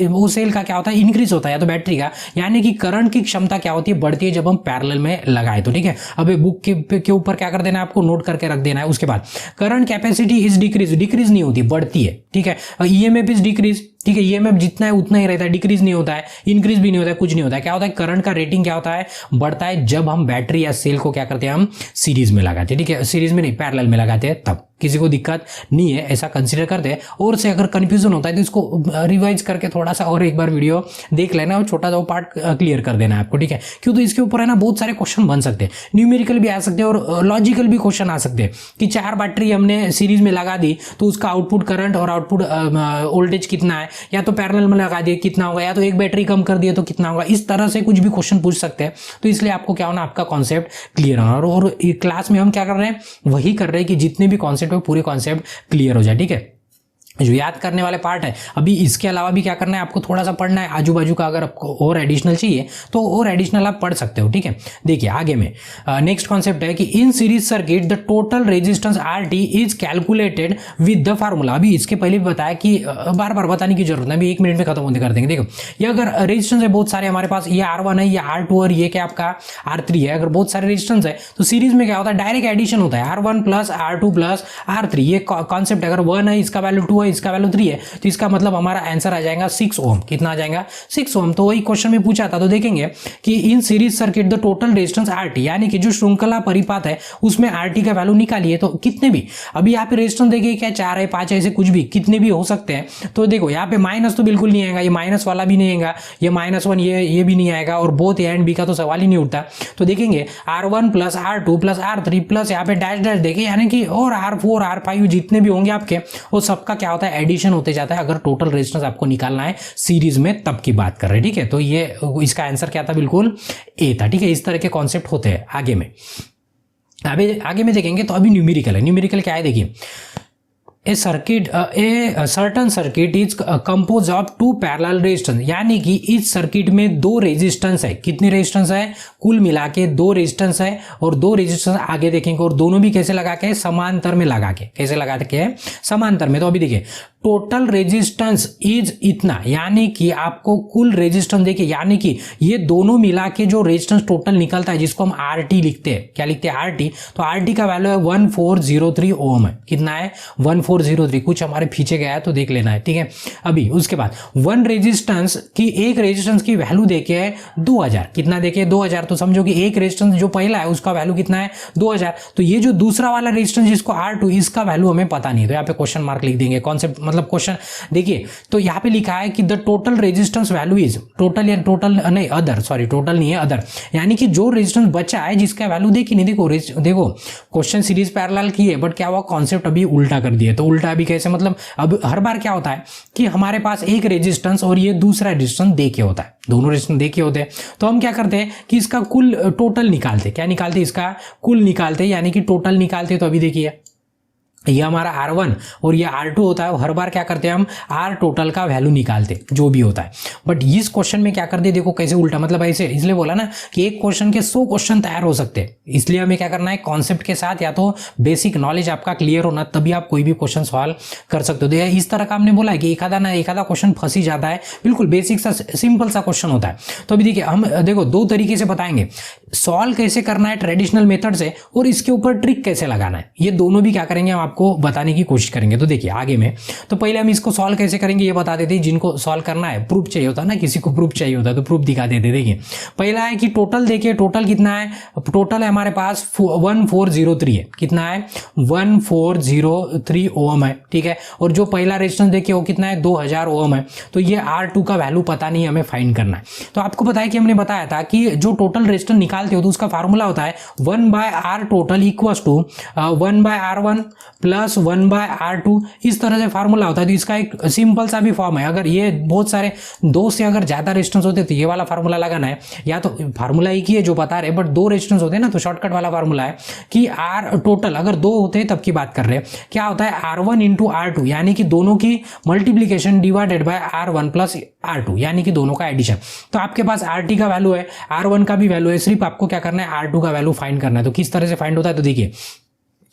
वो सेल का क्या होता है, इंक्रीज होता है या तो बैटरी का, यानी कि करंट की क्षमता क्या होती है, बढ़ती है जब हम पैरेलल में लगाए तो। ठीक है, अब बुक के ऊपर क्या कर देना है, आपको नोट करके रख देना है। उसके बाद current capacity is decrease, decrease नहीं होती, बढ़ती है। ठीक है, ईएमएफ इज डिक्रीज, ठीक है, ईएमएफ जितना है उतना ही रहता है, डिक्रीज नहीं होता है, इंक्रीज भी नहीं होता है, कुछ नहीं होता है। क्या होता है, करंट का रेटिंग क्या होता है, बढ़ता है जब हम बैटरी या सेल को क्या करते हैं, हम सीरीज में लगाते हैं। ठीक है, सीरीज में नहीं, पैरेलल में लगाते हैं, तब किसी को दिक्कत नहीं है, ऐसा कंसीडर करते हैं। और से अगर कंफ्यूजन होता है तो इसको रिवाइज करके थोड़ा सा और एक बार वीडियो देख लेना और छोटा सा वो पार्ट क्लियर कर देना है आपको। ठीक है, क्यों, तो इसके ऊपर है ना बहुत सारे क्वेश्चन बन सकते हैं, न्यूमेरिकल भी आ सकते हैं और लॉजिकल भी क्वेश्चन आ सकते हैं कि 4 बैटरी हमने सीरीज में लगा दी तो उसका आउटपुट करंट और आउटपुट वोल्टेज कितना है, या तो पैरेलल में लगा दिए कितना होगा, या तो एक बैटरी कम कर दिए तो कितना होगा। इस तरह से कुछ भी क्वेश्चन पूछ सकते हैं, तो इसलिए आपको क्या होना, आपका कॉन्सेप्ट क्लियर होना। और क्लास में हम क्या कर रहे हैं, वही कर रहे हैं कि जितने भी कॉन्सेप्ट है पूरे कॉन्सेप्ट क्लियर हो जाए। ठीक है, जो याद करने वाले पार्ट है, अभी इसके अलावा भी क्या करना है, आपको थोड़ा सा पढ़ना है आजू बाजू का, अगर आपको और एडिशनल चाहिए तो और एडिशनल आप पढ़ सकते हो। ठीक है, देखिए आगे में नेक्स्ट कॉन्सेप्ट है कि in series circuit the total resistance RT is calculated with the formula. अभी इसके पहले भी बताया कि बार बार बताने की जरूरत नहीं, अभी 1 मिनट में खत्म होने कर देंगे। देखो, ये अगर रेजिस्टेंस है बहुत सारे हमारे पास, ये R1 है, ये R2 और ये क्या आपका R3 है, अगर बहुत सारे रेजिस्टेंस है तो सीरीज में क्या होता है, डायरेक्ट एडिशन होता है, R1 plus R2 plus R3, ये कॉन्सेप्ट। अगर 1 है, इसका वैल्यू 2 है, इसका वैल्यू 3 है, तो इसका मतलब हमारा आंसर आ जाएगा 6 ओम। कितना आ जाएगा, 6 ओम। तो वही क्वेश्चन में पूछा था, तो देखेंगे कि in series circuit the total resistance RT, यानी कि जो श्रृंखला परिपात है उसमें आरटी का वैल्यू निकालिए, तो कितने भी, अभी यहाँ पे रेजिस्टेंस देखिए क्या 4 है, 5 है, ऐसे कुछ भी कितने भी हो सकते हैं। तो देखो यहाँ पे माइनस तो बिल्कुल नहीं आएगा, ये माइनस वाला भी नहीं आएगा, ये -1 ये भी नहीं आएगा, और बोथ ए एंड बी का तो सवाल ही नहीं उठता। तो देखेंगे R1 plus R2 plus R3 plus यहाँ पे डैश डैश देखिए, यानी कि और R4 R5 जितने भी होंगे आपके, वो सबका क्या होता है, एडिशन होते जाता है। अगर टोटल रेजिस्टेंस आपको निकालना है सीरीज में तब की बात कर रहे हैं। ठीक है, तो ये इसका आंसर क्या था, बिल्कुल ए था। ठीक है, इस तरह के कॉन्सेप्ट होते हैं। आगे में देखेंगे तो अभी न्यूमेरिकल है। न्यूमेरिकल क्या है, देखिए, a certain circuit is compose of 2 parallel resistance, यानी कि इस सर्किट में 2 रेजिस्टेंस है। कितने रेजिस्टेंस है, कुल मिला के 2 रेजिस्टेंस है, और 2 रेजिस्टेंस आगे देखेंगे, और दोनों भी कैसे लगा के, समांतर में लगा के, कैसे लगा के, समांतर में। तो अभी देखिए टोटल रेजिस्टेंस इज इतना, यानी कि आपको कुल रेजिस्टेंस देखिए, यानी कि ये दोनों मिला के जो रेजिस्टेंस टोटल निकलता है, जिसको हम आरटी लिखते हैं, क्या लिखते हैं, आरटी। तो आरटी का वैल्यू है 1403 ओम है। कितना है, 1403, कुछ हमारे पीछे गया है तो देख लेना है। ठीक है, अभी उसके बाद एक रेजिस्टेंस की वैल्यू देखे 2000, कितना देखे 2000, तो समझो कि एक रेजिस्टेंस जो पहला है उसका वैल्यू कितना है, 2000। तो ये जो दूसरा वाला रेजिस्टेंस जिसको R2, इसका वैल्यू हमें पता नहीं, तो यहाँ पे क्वेश्चन मार्क लिख देंगे। कॉन्सेप्ट मतलब क्वेश्चन देखिए, तो यहाँ पे लिखा है कि the total resistance value is, total या टोटल नहीं, अदर, सॉरी टोटल नहीं है, अदर, यानी कि जो रेजिस्टेंस बचा है जिसका वैल्यू देखी नहीं। देखो क्वेश्चन सीरीज पैरेलल की है, बट क्या हुआ, कॉन्सेप्ट अभी उल्टा कर दिया। तो उल्टा अभी कैसे, मतलब अब हर बार क्या होता है कि हमारे पास एक रेजिस्टेंस और ये दूसरा रेजिस्टेंस देके होता है, दोनों रेजिस्टेंस देके होते हैं। तो हम क्या करते हैं कि इसका कुल टोटल निकालते, क्या निकालते, इसका कुल निकालते, यानी कि टोटल निकालते। तो अभी देखिए ये हमारा R1 और ये R2 होता है, हर बार क्या करते हैं हम, R टोटल का वैल्यू निकालते जो भी होता है। बट इस क्वेश्चन में क्या कर दिया, देखो कैसे उल्टा, मतलब ऐसे, इसलिए बोला ना कि एक क्वेश्चन के 100 क्वेश्चन तैयार हो सकते हैं। इसलिए हमें क्या करना है, कॉन्सेप्ट के साथ या तो बेसिक नॉलेज आपका क्लियर होना, तभी आप कोई भी क्वेश्चन सॉल्व कर सकते हो। तो इस तरह का हमने बोला है कि एक आधा क्वेश्चन फंस ही जाता है, बिल्कुल बेसिक सा सिंपल सा क्वेश्चन होता है। तो अभी देखिए हम देखो 2 तरीके से बताएंगे, सॉल्व कैसे करना है ट्रेडिशनल मेथड से, और इसके ऊपर ट्रिक कैसे लगाना है, ये दोनों भी क्या करेंगे हम आपको बताने की कोशिश करेंगे। तो देखिए आगे में, तो पहले हम इसको सॉल्व कैसे करेंगे ये बता देते हैं। जिनको सॉल्व करना है, प्रूफ चाहिए होता है ना, किसी को प्रूफ चाहिए होता है तो प्रूफ दिखा देते। देखिए पहला है कि टोटल, देखिए टोटल कितना है, टोटल है हमारे पास 1403 है। कितना है, 1403 ओम है। ठीक है, और जो पहला रेजिस्टेंस देखिए वो कितना है, 2000 ओम है। तो ये R2 का वैल्यू पता नहीं, हमें फाइंड करना है। तो आपको पता है कि हमने बताया था कि जो टोटल रेजिस्टेंस निकालते हो तो उसका फार्मूला होता है 1/R total equals to 1/R1 plus 1/R2, इस तरह से फार्मूला होता है। तो इसका एक सिंपल सा भी फॉर्म है, अगर ये बहुत सारे 2 से अगर ज्यादा रेजिस्टेंस होते तो ये वाला फार्मूला लगाना है, या तो फार्मूला एक ही है जो बता रहे, बट 2 रेजिस्टेंस होते हैं ना, तो शॉर्टकट वाला फार्मूला है कि R टोटल अगर 2 होते हैं तब की बात कर रहे हैं, क्या होता है R1 इंटू R2, यानी कि दोनों की multiplication divided by R1 plus R2, यानी कि दोनों का एडिशन। तो आपके पास RT का वैल्यू है, R1 का भी वैल्यू है, सिर्फ आपको क्या करना है, R2 का वैल्यू फाइंड करना है। तो किस तरह से फाइंड होता है, तो देखिए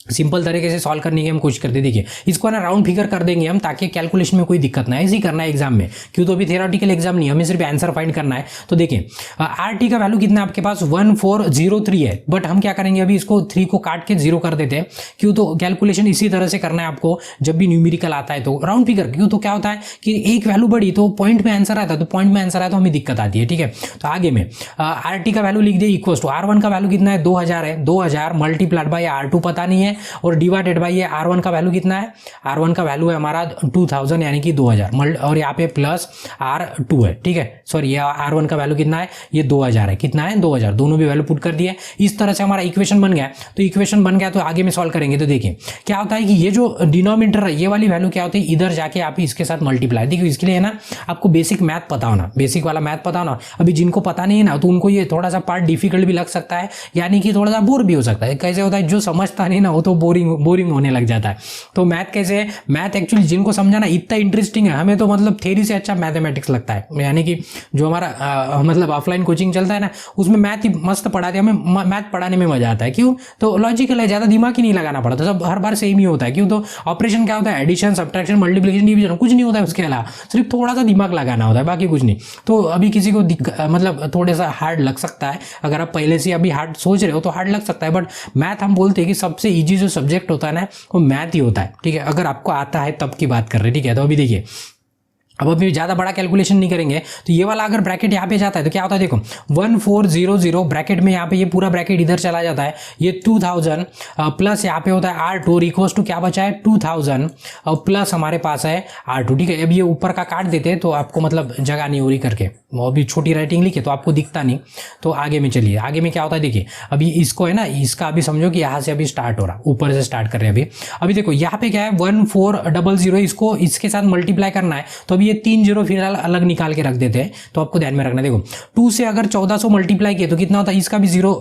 सिंपल तरीके से सॉल्व करने की हम कोशिश करते हैं। देखिए इसको ना राउंड फिगर कर देंगे हम, ताकि कैलकुलेशन में कोई दिक्कत ना है। ऐसे ही करना है एग्जाम में, क्यों तो अभी थ्योरेटिकल एग्जाम नहीं, हमें सिर्फ आंसर फाइंड करना है। तो देखिए आर टी का वैल्यू कितना है आपके पास 1403 है, बट हम क्या करेंगे अभी इसको 3 को काट के 0 कर देते हैं, क्यों तो कैलकुलेशन इसी तरह से करना है आपको जब भी न्यूमेरिकल आता है तो राउंड फिगर। क्यों तो क्या होता है कि एक वैल्यू बढ़ी तो पॉइंट में आंसर आता है, तो पॉइंट में आंसर आया तो हमें दिक्कत आती है। ठीक है, तो आगे में आर टी का वैल्यू लिख दिए इक्वल टू R1 का वैल्यू कितना है 2000 है, 2000 मल्टीप्लाइड बाई R2 पता नहीं है, और डिवाइडेड भाई ये R1 का वैल्यू कितना है, R1 का वैल्यू है हमारा 2000 यानी कि 2000 और यहाँ पे प्लस R2 है। ठीक है, सॉरी ये R1 का वैल्यू कितना है, ये 2000 है, कितना है 2000, दोनों भी वैल्यू पुट कर दिए। इस तरह से हमारा इक्वेशन बन गया। तो इक्वेशन बन गया तो आगे में सॉल्व करेंगे। तो देखिए क्या होता है कि ये जो डिनोमिनेटर है ये वाली वैल्यू क्या होती है, इधर जाके आप इसके साथ मल्टीप्लाई। देखिए इसके लिए है ना आपको बेसिक मैथ पता होना, बेसिक वाला मैथ पता होना। अभी जिनको पता नहीं है ना तो उनको ये थोड़ा सा पार्ट डिफिकल्ट भी लग सकता है, यानी कि थोड़ा सा बोर भी हो सकता है। कैसे होता है, जो समझता नहीं ना वो तो बोरिंग होने लग जाता है। तो मैथ कैसे है, मैथ एक्चुअली जिनको समझाना इतना इंटरेस्टिंग है, हमें तो मतलब थ्योरी से अच्छा मैथमेटिक्स लगता है। यानी कि जो हमारा मतलब ऑफलाइन कोचिंग चलता है ना उसमें मैथ ही मस्त पढ़ाते हैं, हमें मैथ पढ़ाने में मजा आता है। क्यों तो लॉजिकल है, ज़्यादा दिमाग ही नहीं लगाना पड़ता, सब हर बार सेम ही होता है। क्यों तो ऑपरेशन क्या होता है, एडिशन सब्ट्रैक्शन मल्टीप्लिकेशन डिवीजन, कुछ नहीं होता है उसके अलावा, सिर्फ थोड़ा सा दिमाग लगाना होता है, बाकी कुछ नहीं। तो अभी किसी को मतलब थोड़ा सा हार्ड लग सकता है, अगर आप पहले से अभी हार्ड सोच रहे हो तो हार्ड लग सकता है, बट मैथ हम बोलते हैं कि सबसे ईजी जो सब्जेक्ट होता है ना वो मैथ ही होता है। ठीक है, अगर आपको आता है तब की बात कर रहे हैं। ठीक है, तो अभी देखिए अब अभी ज़्यादा बड़ा कैलकुलेशन नहीं करेंगे। तो ये वाला अगर ब्रैकेट यहाँ पे जाता है तो क्या होता है, देखो 1400 ब्रैकेट में यहाँ पे ये पूरा ब्रैकेट इधर चला जाता है, ये 2000 प्लस यहाँ पे होता है R2 इक्वल्स टू क्या बचा है 2000 और प्लस हमारे पास है R2। ठीक है, अब ये ऊपर का काट देते हैं तो आपको मतलब जगह नहीं हो रही करके, वो अभी छोटी राइटिंग लिखे तो आपको दिखता नहीं। तो आगे में चलिए, आगे में क्या होता है देखिए, अभी इसको है ना, इसका अभी समझो कि यहाँ से अभी स्टार्ट हो रहा, ऊपर से स्टार्ट कर रहे हैं अभी देखो यहाँ पे क्या है 1400, इसको इसके साथ मल्टीप्लाई करना है। तो ये 3 जीरो फिलहाल अलग निकाल के रख देते हैं, तो आपको ध्यान में रखना। देखो 2 से अगर 1400 मल्टीप्लाई किए तो कितना होता है, इसका भी जीरो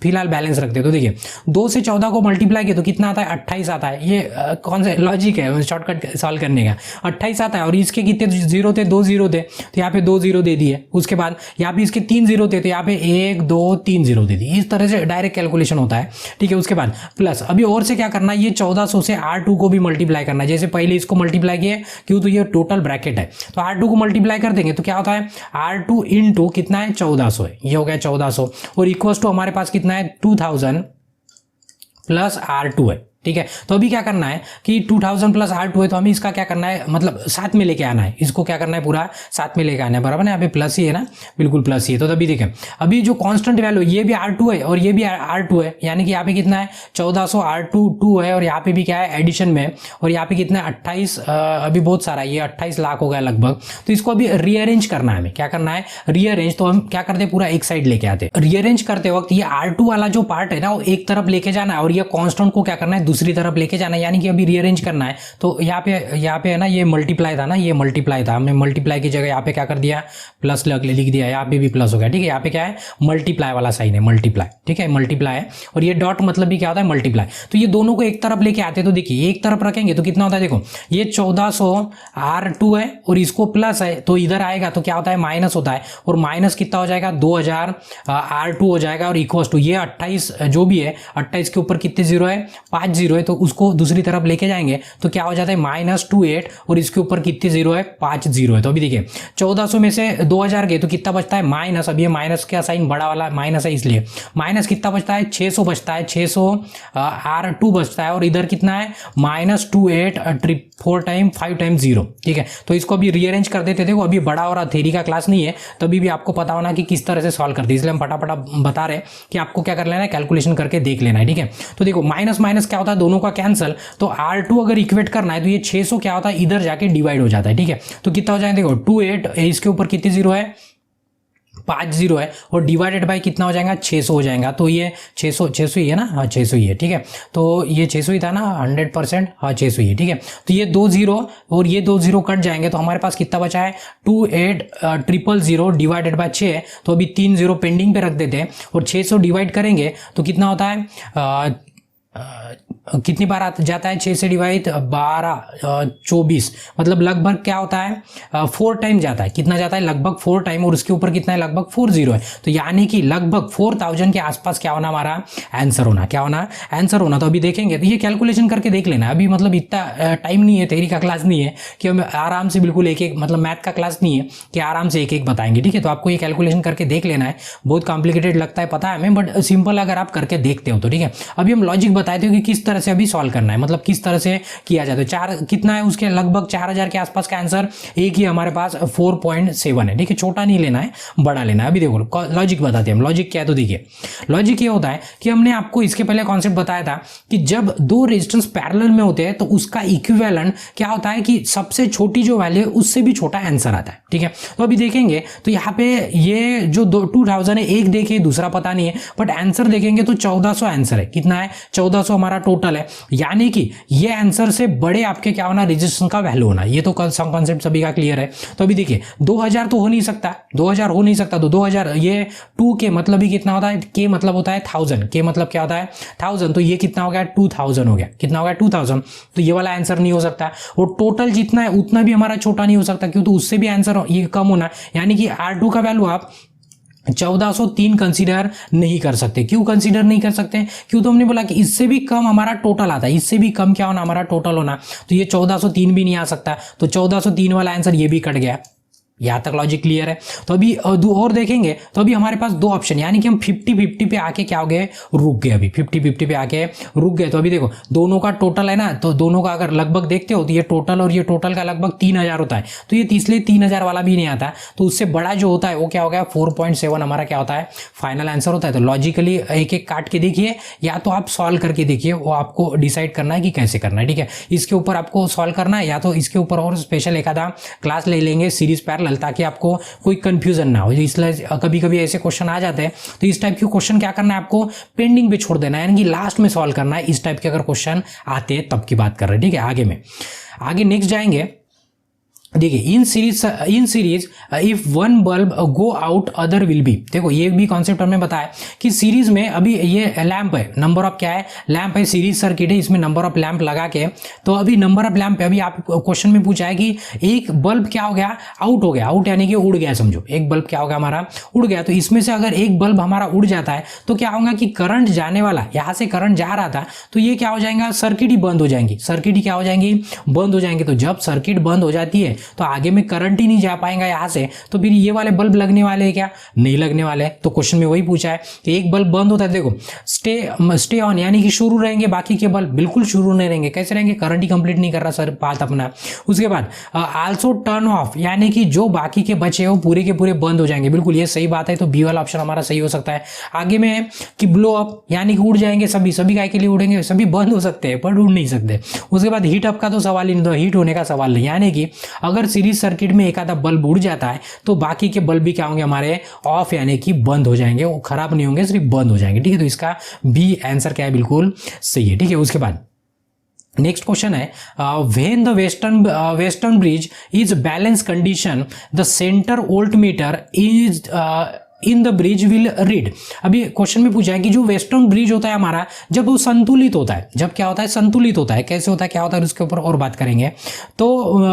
फिलहाल बैलेंस रखते हैं। तो देखिए 2 से 14 को मल्टीप्लाई किए तो कितना आता है 28 आता है। ये कौन सा लॉजिक है शॉर्टकट सॉल्व करने का, 28 आता है। और इसके कितने जीरो थे, 2 जीरो थे, तो यहाँ पे 2 जीरो दे दिए। उसके बाद यहाँ पे इसके 3 जीरो थे तो यहाँ पे 1 2 3 जीरो दे दिए। इस तरह से डायरेक्ट कैलकुलेशन होता है। ठीक है, उसके बाद प्लस अभी और से क्या करना है, ये 1400 से R2 को भी मल्टीप्लाई करना है। जैसे पहले इसको मल्टीप्लाई किए, क्यों तो ये टोटल ब्रैकेट है, तो R2 को मल्टीप्लाई कर देंगे तो क्या होता है R2 इंटू कितना है 1400 है, ये हो गया 1400 और इक्वल्स टू हमारे पास कितना है 2000 प्लस R2 है। ठीक है, तो अभी क्या करना है कि 2000 प्लस R2 है, तो हमें इसका क्या करना है, मतलब साथ में लेके आना है, इसको क्या करना है पूरा साथ में लेके आना है, बराबर ना। यहाँ पे प्लस ही है ना, बिल्कुल प्लस ही है। तो तभी देखें अभी जो कांस्टेंट वैल्यू ये भी R2 है और ये भी R2 है, यानी कि यहाँ पे कितना है 1400 R2 2 है और यहाँ पे भी क्या है एडिशन में, और यहाँ पे कितना है 28 अभी बहुत सारा, ये 28 लाख हो गया लगभग। तो इसको अभी रीअरेंज करना है, हमें क्या करना है रीअरेंज। तो हम क्या करते हैं पूरा एक साइड लेके आते हैं। रीअरेंज करते वक्त ये R2 वाला जो पार्ट है ना वो एक तरफ लेके जाना है और ये कांस्टेंट को क्या करना है दूसरी तरफ लेके जाना है, यानी कि अभी रीअरेंज करना है। तो यहाँ पे है ना ये मल्टीप्लाई था ना, ये मल्टीप्लाई था, हमने मल्टीप्लाई की जगह यहाँ पे क्या कर दिया प्लस लिख दिया, यहाँ पे भी प्लस हो गया। ठीक है, यहाँ पे क्या है मल्टीप्लाई वाला साइन है, मल्टीप्लाई। ठीक है, मल्टीप्लाई है और ये डॉट मतलब भी क्या होता है मल्टीप्लाई। तो ये दोनों को एक तरफ लेके आते हैं, तो देखिए एक तरफ रखेंगे तो कितना होता है, देखो ये 1400 R2 है और इसको प्लस है तो इधर आएगा तो क्या होता है माइनस होता है, और माइनस कितना हो जाएगा 2000 R2 हो जाएगा और इक्वल्स टू ये 28 जो भी है 28 के ऊपर कितने जीरो है 5 जीरो है, तो उसको दूसरी तरफ लेके जाएंगे तो क्या हो जाता है -28 और इसके ऊपर कितने जीरो है 5 जीरो है। तो अभी देखिए 1400 में से 2000 गए तो कितना बचता है माइनस, अब ये माइनस का साइन बड़ा वाला माइनस है इसलिए माइनस कितना बचता है 600 बचता है, 600 R2 बचता है और इधर कितना है -28 4 टाइम 5 टाइम 0। ठीक है, तो इसको अभी रीअरेंज कर देते। देखो अभी बड़ा और थ्योरी का क्लास नहीं है, तभी भी आपको पता होना कि किस तरह से सॉल्व करते हैं, इसलिए हम फटाफट बता रहे हैं कि आपको क्या कर लेना है कैलकुलेशन करके देख लेना है। ठीक है, तो देखो माइनस माइनस क्या होता है दोनों का कैंसल, तो R2 अगर इक्वेट करना है तो ये 600 क्या होता है इधर जाके डिवाइड हो जाता है। ठीक है, तो कितना हो जाएगा देखो 28 इसके ऊपर कितने जीरो है 5 जीरो है और डिवाइडेड बाय कितना हो जाएगा 600 हो जाएगा। तो ये 600 ही है ना, हाँ 600 ही है। ठीक है, तो ये 600 ही था ना 100%, हाँ 600 ही है। ठीक है, तो ये 2 जीरो और ये 2 जीरो कट जाएंगे तो हमारे पास कितना बचा है 28000 डिवाइडेड बाय 6, तो अभी 3 जीरो पेंडिंग पे रख देते हैं और 600 डिवाइड करेंगे तो कितना होता है कितनी बार जाता है 6 से डिवाइड 12 24, मतलब लगभग क्या होता है 4 टाइम जाता है। कितना जाता है? लगभग 4 टाइम, और उसके ऊपर कितना है? लगभग 40 है। तो यानी कि लगभग 4000 के आसपास क्या होना हमारा आंसर होना, क्या होना? आंसर होना। तो अभी देखेंगे, तो ये कैलकुलेशन करके देख लेना। अभी मतलब इतना टाइम नहीं है, थ्योरी का क्लास नहीं है कि हम आराम से बिल्कुल एक एक, मतलब मैथ का क्लास नहीं है कि आराम से एक एक बताएंगे, ठीक है। तो आपको ये कैलकुलेशन करके देख लेना है। बहुत कॉम्प्लिकेटेड लगता है पता है हमें, बट सिंपल अगर आप करके देखते हो तो, ठीक है। अभी हम लॉजिक बताए थे कि किस तरह से अभी सॉल्व करना है, मतलब किस तरह से किया जाए। तो 4 कितना है उसके? लगभग 4000 के आसपास का आंसर। एक ही हमारे पास 4.7 है, ठीक है। छोटा नहीं लेना है, बड़ा लेना है। अभी देखो लॉजिक बताते हैं हम। लॉजिक क्या है? तो देखिए लॉजिक ये होता है कि हमने आपको इसके पहले कॉन्सेप्ट बताया था कि जब दो रेजिस्टेंस पैरेलल में होते हैं तो उसका इक्विवेलेंट क्या होता है कि सबसे छोटी जो वैल्यू है उससे भी छोटा आंसर आता है, ठीक है। तो अभी देखेंगे तो यहाँ पे ये जो 2000 है, एक देखिए दूसरा पता नहीं है, बट आंसर देखेंगे तो 1400 आंसर है। कितना है? 1400 हमारा टोटल है। यानी कि ये आंसर से बड़े आपके क्या होना? रेजिस्टेंस का वैल्यू होना। ये तो कॉन्सेप्ट सभी का क्लियर है। तो अभी देखिए 2000 तो हो नहीं सकता, 2000 हो नहीं सकता। तो 2000 ये 2 के मतलब ही कितना होता है? के मतलब होता है 1000, के मतलब क्या होता है? 1000। तो ये कितना हो गया? 2000 हो गया। कितना हो गया? 2000। तो ये वाला आंसर नहीं हो सकता। और टोटल जितना है उतना भी हमारा छोटा नहीं हो सकता, क्यों? तो उससे भी आंसर ये कम होना। यानी कि R2 का वैल्यू आप 1403 कंसीडर नहीं कर सकते। क्यों कंसीडर नहीं कर सकते? क्यों? तो हमने बोला कि इससे भी कम हमारा टोटल आता है। इससे भी कम क्या होना? हमारा टोटल होना। तो ये 1403 भी नहीं आ सकता। तो 1403 वाला आंसर ये भी कट गया। यहां तक लॉजिक क्लियर है। तो अभी और देखेंगे तो अभी हमारे पास 2 ऑप्शन, यानी कि हम 50-50 पे आके क्या हो गए? रुक गए। अभी 50-50 पे आके रुक गए। तो अभी देखो दोनों का टोटल है ना, तो दोनों का अगर लगभग देखते हो तो ये टोटल और ये टोटल का लगभग 3000 होता है। तो ये इसलिए 3000 वाला भी नहीं आता। तो उससे बड़ा जो होता है वो क्या हो गया? 4.7 हमारा क्या होता है? फाइनल आंसर होता है। तो लॉजिकली एक एक काट के देखिए, या तो आप सॉल्व करके देखिए, वो आपको डिसाइड करना है कि कैसे करना है, ठीक है। इसके ऊपर आपको सॉल्व करना है, या तो इसके ऊपर और स्पेशल एक आधा क्लास ले लेंगे सीरीज पैरेलल, ताकि आपको कोई कंफ्यूजन ना हो। इसलिए कभी कभी ऐसे क्वेश्चन आ जाते हैं, तो इस टाइप के क्वेश्चन क्या करना है? आपको पेंडिंग पे छोड़ देना है, यानी कि लास्ट में सॉल्व करना है। इस टाइप के अगर क्वेश्चन आते हैं तब की बात कर रहे हैं, ठीक है। आगे नेक्स्ट जाएंगे। देखिए in series if one bulb go out other will be. देखो ये भी कॉन्सेप्ट हमने बताया कि सीरीज में अभी ये लैंप है, नंबर ऑफ क्या है? लैंप है, सीरीज सर्किट है, इसमें नंबर ऑफ लैंप लगा के। तो अभी नंबर ऑफ लैंप पे अभी आप क्वेश्चन में पूछा है कि एक बल्ब क्या हो गया? आउट हो गया। आउट यानी कि उड़ गया, समझो एक बल्ब क्या हो गया? हमारा उड़ गया। तो इसमें से अगर एक बल्ब हमारा उड़ जाता है तो क्या होगा कि करंट जाने वाला, यहां से करंट जा रहा था, तो ये क्या हो जाएगा? सर्किट ही बंद हो जाएंगी। सर्किट ही क्या हो जाएंगी? बंद हो जाएंगे। तो जब सर्किट बंद हो जाती है तो आगे में करंट ही नहीं जा पाएगा यहां से, तो फिर ये वाले बल्ब लगने वाले हैं क्या? नहीं लगने वाले। तो क्वेश्चन में वही पूछा है कि एक बल्ब बंद होता है, देखो स्टे ऑन यानी कि शुरू रहेंगे, बाकी के बल्ब बिल्कुल शुरू नहीं रहेंगे। कैसे रहेंगे? करंट ही कंप्लीट नहीं कर रहा सर बात अपना। उसके बाद आल्सो टर्न ऑफ, यानी कि जो बाकी के बचे हैं वो पूरे के पूरे बंद हो जाएंगे। बिल्कुल ये सही बात है। तो बी वाला ऑप्शन हमारा सही हो सकता है। आगे में है कि ब्लो अप, यानी कि उड़ जाएंगे सभी काय के लिए उड़ेंगे? सभी बंद हो सकते हैं पर उड़ नहीं सकते। उसके बाद हीट अप का तो सवाल ही नहीं, हीट होने का सवाल नहीं। यानी कि अगर सीरीज सर्किट में एक आधा बल्ब उड़ जाता है तो बाकी के बल्ब भी क्या होंगे? हमारे ऑफ, यानी कि बंद हो जाएंगे। वो खराब नहीं होंगे, सिर्फ बंद हो जाएंगे, ठीक है। तो इसका बी आंसर क्या है? बिल्कुल सही है, ठीक है। उसके बाद नेक्स्ट क्वेश्चन है when the western bridge is balance condition the centre voltmeter is in the bridge will read. अभी क्वेश्चन में पूछा है कि जो वेस्टर्न ब्रिज होता है हमारा, जब वो संतुलित होता है, जब क्या होता है? संतुलित होता है। कैसे होता है, क्या होता है, उसके ऊपर और बात करेंगे। तो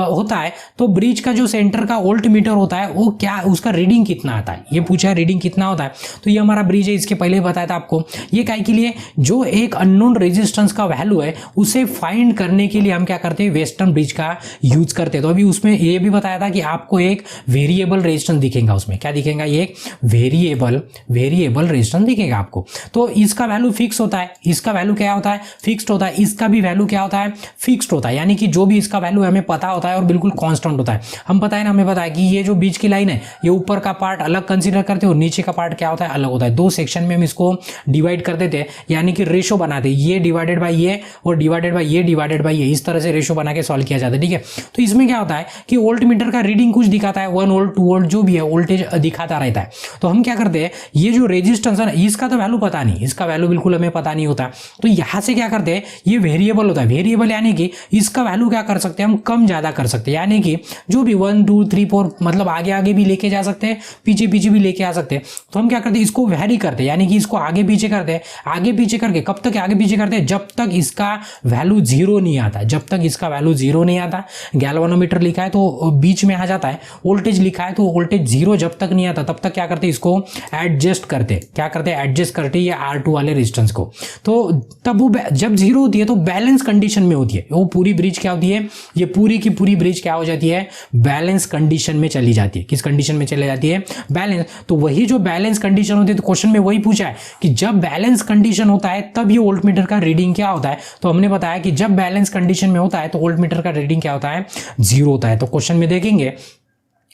होता है तो ब्रिज का जो सेंटर का वोल्ट मीटर होता है वो क्या, उसका रीडिंग कितना आता है? ये पूछा है रीडिंग कितना होता है। तो ये हमारा ब्रिज है, इसके पहले बताया था आपको। ये काय के लिए? जो एक अननोन रेजिस्टेंस का वैल्यू है उसे फाइंड करने के लिए हम क्या करते हैं? वेस्टर्न ब्रिज का यूज करते हैं। तो अभी उसमें ये भी बताया था कि आपको एक वेरिएबल रेजिस्टेंस दिखेगा। उसमें क्या दिखेगा? ये वेरिएबल रेजिस्टेंस दिखेगा आपको। तो इसका वैल्यू फिक्स होता है, इसका वैल्यू क्या होता है? फिक्स्ड होता है। इसका भी वैल्यू क्या होता है? फिक्स्ड होता है। यानी कि जो भी इसका वैल्यू हमें पता होता है और बिल्कुल कांस्टेंट होता है। हम पता है ना, हमें पता है कि ये जो बीच की लाइन है, ये ऊपर का पार्ट अलग कंसीडर करते हो, नीचे का पार्ट क्या होता है? अलग होता है। 2 सेक्शन में हम इसको डिवाइड कर देते हैं, यानी कि रेशो बनाते हैं। ये डिवाइडेड बाय ये और डिवाइडेड बाय ये डिवाइडेड बाय ये, इस तरह से रेशो बना के सॉल्व किया जाता है, ठीक है। तो इसमें क्या होता है कि वोल्ट मीटर का रीडिंग कुछ दिखाता है, 1 वोल्ट 2 वोल्ट जो भी है वोल्टेज दिखाता रहता है। तो तो हम क्या करते हैं, ये जो रेजिस्टेंस है ना, इसका तो वैल्यू पता नहीं, इसका वैल्यू बिल्कुल हमें पता नहीं होता, तो यहाँ से क्या करते हैं, ये वेरिएबल होता है, वेरिएबल यानी कि इसका वैल्यू क्या कर सकते हैं हम, कम ज़्यादा कर सकते हैं, यानी कि जो भी 1 2 3 4 मतलब आगे आगे भी लेके जा सकते हैं, पीछे पीछे भी लेके आ सकते हैं। तो हम क्या करते हैं, इसको वेरी करते हैं, यानी कि इसको आगे पीछे करते हैं, आगे पीछे करके कब तक आगे पीछे करते हैं, जब तक इसका वैल्यू जीरो नहीं आता, जब तक इसका वैल्यू जीरो नहीं आता। गैल्वानोमीटर लिखा है तो बीच में आ जाता है, वोल्टेज लिखा है तो वोल्टेज जीरो जब तक नहीं आता तब तक क्या करते हैं, इसको एडजस्ट करते, क्या करते हैं, एडजस्ट करते ये R2 वाले रेजिस्टेंस को। तो तब वो जब जीरो होती है तो बैलेंस कंडीशन में होती है, वो पूरी ब्रिज क्या होती है, ये पूरी की पूरी ब्रिज क्या हो जाती है, बैलेंस कंडीशन में चली जाती है। किस कंडीशन में चली जाती है, बैलेंस। तो वही जो बैलेंस कंडीशन होती है, तो क्वेश्चन में वही पूछा है कि जब बैलेंस कंडीशन होता है तब ये वोल्टमीटर का रीडिंग क्या होता है। तो हमने बताया कि जब बैलेंस कंडीशन में होता है तो वोल्टमीटर का रीडिंग क्या होता है, जीरो होता है। तो क्वेश्चन में देखेंगे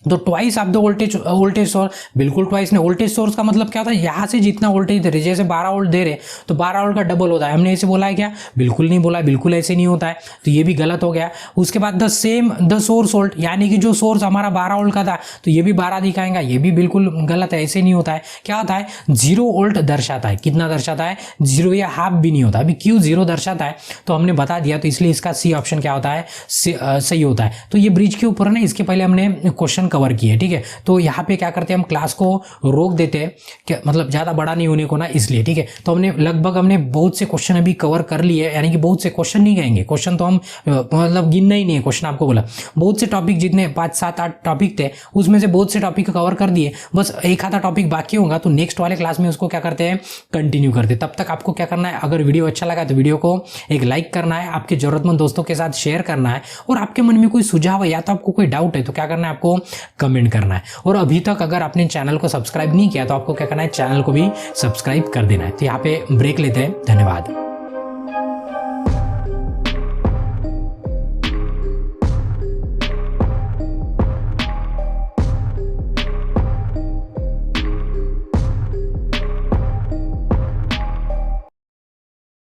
तो twice of the voltage source, बिल्कुल ट्वाइस नहीं। वोल्टेज सोर्स का मतलब क्या होता है, यहाँ से जितना वोल्टेज दे रहे, जैसे 12 वोल्ट दे रहे तो 12 वोल्ट का डबल होता है। हमने ऐसे बोला है क्या, बिल्कुल नहीं बोला, बिल्कुल ऐसे नहीं होता है, तो ये भी गलत हो गया। उसके बाद द सोर्स वोल्ट, यानी कि जो सोर्स हमारा 12 वोल्ट का था तो ये भी 12 दिखाएगा, ये भी बिल्कुल गलत है, ऐसे नहीं होता है। क्या होता है, 0 वोल्ट दर्शाता है, कितना दर्शाता है, 0 या हाफ भी नहीं होता। अभी क्यों 0 दर्शाता है तो हमने बता दिया, तो इसलिए इसका सी ऑप्शन क्या होता है, सही होता है। तो ये ब्रिज के ऊपर ना, इसके पहले हमने क्वेश्चन कवर किए, ठीक है। तो यहाँ पे क्या करते हैं, हम क्लास को रोक देते हैं, क्या मतलब ज़्यादा बड़ा नहीं होने को ना, इसलिए, ठीक है। तो हमने बहुत से क्वेश्चन अभी कवर कर लिए, यानी कि बहुत से क्वेश्चन नहीं कहेंगे, क्वेश्चन तो हम मतलब गिनना ही नहीं है, क्वेश्चन आपको बोला बहुत से टॉपिक, जितने 5 7 8 टॉपिक थे उसमें से बहुत से टॉपिक कवर कर दिए, बस एक आधा टॉपिक बाकी होगा, तो नेक्स्ट वाले क्लास में उसको क्या करते हैं, कंटिन्यू करते। तब तक आपको क्या करना है, अगर वीडियो अच्छा लगा तो वीडियो को एक लाइक करना है, आपके जरूरतमंद दोस्तों के साथ शेयर करना है, और आपके मन में कोई सुझाव है या तो आपको कोई डाउट है तो क्या करना है, आपको कमेंट करना है। और अभी तक अगर आपने चैनल को सब्सक्राइब नहीं किया तो आपको क्या करना है, चैनल को भी सब्सक्राइब कर देना है। तो यहाँ पे ब्रेक लेते हैं, धन्यवाद।